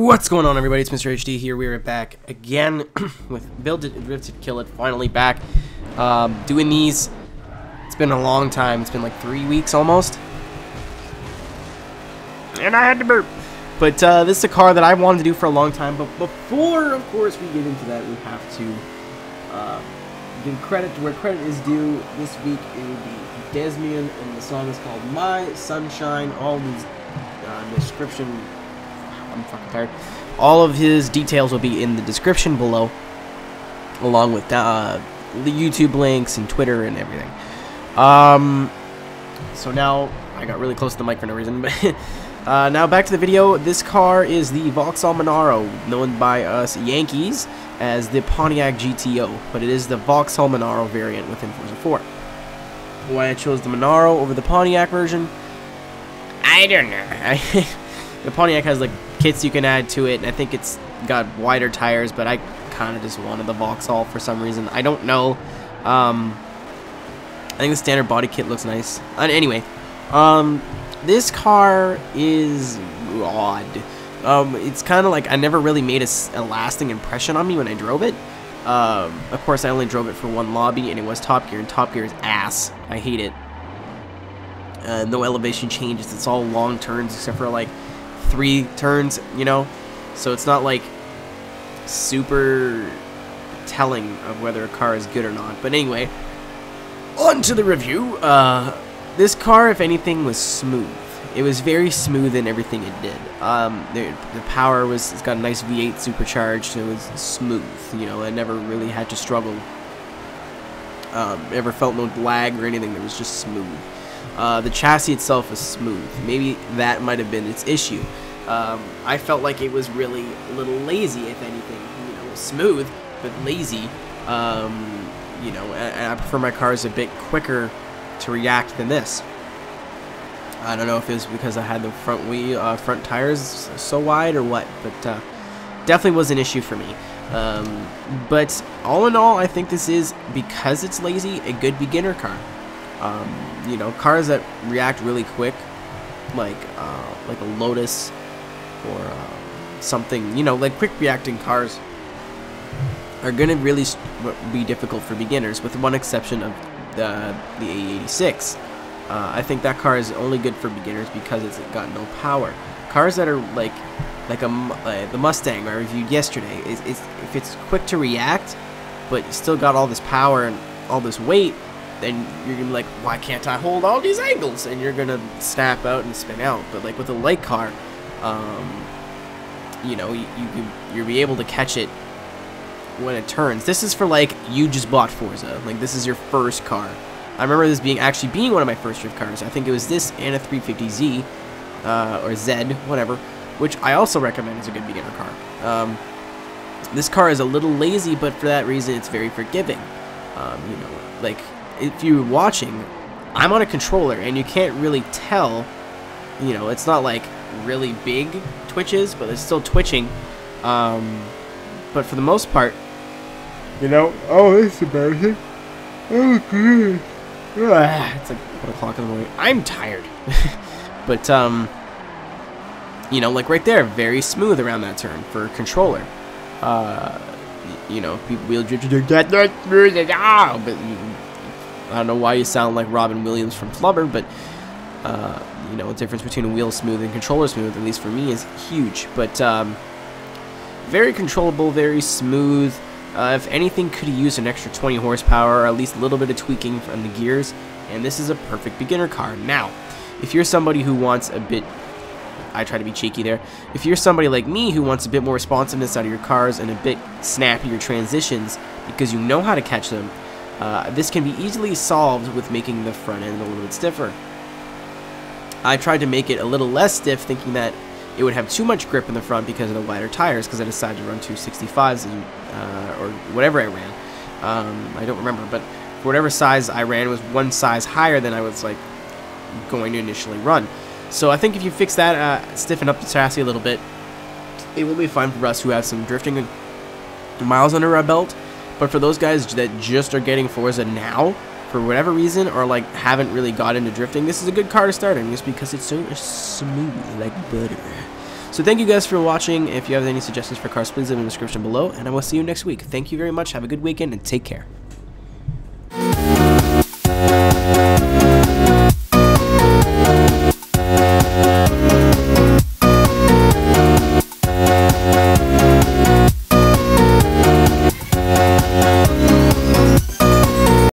What's going on, everybody? It's MrAeroHD here. We are back again with Build It, Drift It, Kill It. Finally back doing these. It's been a long time. It's been like 3 weeks almost, and I had to burp. But this is a car that I wanted to do for a long time. But before, of course, we get into that, we have to give credit to where credit is due. This week it will be Desmeon, and the song is called My Sunshine. All these description. I'm fucking tired. All of his details will be in the description below, along with the YouTube links and Twitter and everything. So now I got really close to the mic for no reason, but now back to the video. This car is the Vauxhall Monaro, known by us Yankees as the Pontiac GTO, but it is the Vauxhall Monaro variant within Forza 4. Why I chose the Monaro over the Pontiac version, I don't know. The Pontiac has like kits you can add to it, and I think it's got wider tires, but I kind of just wanted the Vauxhall for some reason. I don't know. I think the standard body kit looks nice. Anyway, this car is odd. It's kind of like I never really made a lasting impression on me when I drove it. Of course, I only drove it for one lobby, and it was Top Gear, and Top Gear is ass. I hate it. No elevation changes. It's all long turns except for like 3 turns, you know, so it's not like super telling of whether a car is good or not. But anyway, on to the review. This car, if anything, was smooth. It was very smooth in everything it did. The power was, it's got a nice V8 supercharged. It was smooth, you know. I never really had to struggle. Ever felt no lag or anything. It was just smooth. The chassis itself was smooth. Maybe that might have been its issue. I felt like it was really a little lazy, if anything. You know, smooth, but lazy. You know, and I prefer my cars a bit quicker to react than this. I don't know if it was because I had the front tires so wide or what, but definitely was an issue for me. But all in all, I think this is, because it's lazy, a good beginner car. You know, cars that react really quick, like a Lotus or something, you know, like quick reacting cars are going to really be difficult for beginners, with one exception of the A86. I think that car is only good for beginners because it's got no power. Cars that are like the Mustang I reviewed yesterday, if it's quick to react, but you still got all this power and all this weight, then you're gonna be like, why can't I hold all these angles? And you're gonna snap out and spin out. But like with a light car, you know, you'll be able to catch it when it turns. This is for like, you just bought Forza, like this is your first car. I remember this actually being one of my first drift cars. I think it was this and a 350Z or Z, whatever, which I also recommend as a good beginner car. This car is a little lazy, but for that reason, it's very forgiving. You know, like, if you're watching, I'm on a controller, and you can't really tell, you know, it's not like really big twitches, but it's still twitching. But for the most part, you know, oh, this is embarrassing. Oh, good. It's like 1 o'clock in the morning. I'm tired. But, you know, like right there, very smooth around that turn for a controller. You know, people wheel drift, but I don't know why you sound like Robin Williams from Flubber, but you know, the difference between a wheel smooth and controller smooth, at least for me, is huge. But very controllable, very smooth. If anything, could have used an extra 20 horsepower, or at least a little bit of tweaking on the gears, and this is a perfect beginner car. Now, if you're somebody who wants a bit, I try to be cheeky there, if you're somebody like me who wants a bit more responsiveness out of your cars and a bit snappier transitions because you know how to catch them, this can be easily solved with making the front end a little bit stiffer. I tried to make it a little less stiff, thinking that it would have too much grip in the front because of the wider tires, because I decided to run 265s or whatever I ran. I don't remember, but for whatever size I ran, it was one size higher than I was like going to initially run. So I think if you fix that, stiffen up the chassis a little bit, it will be fine for us who have some drifting miles under our belt. But for those guys that just are getting Forza now, for whatever reason, or like haven't really got into drifting, this is a good car to start in, just because it's so smooth like butter. So thank you guys for watching. If you have any suggestions for cars, please leave in the description below, and I will see you next week. Thank you very much. Have a good weekend, and take care.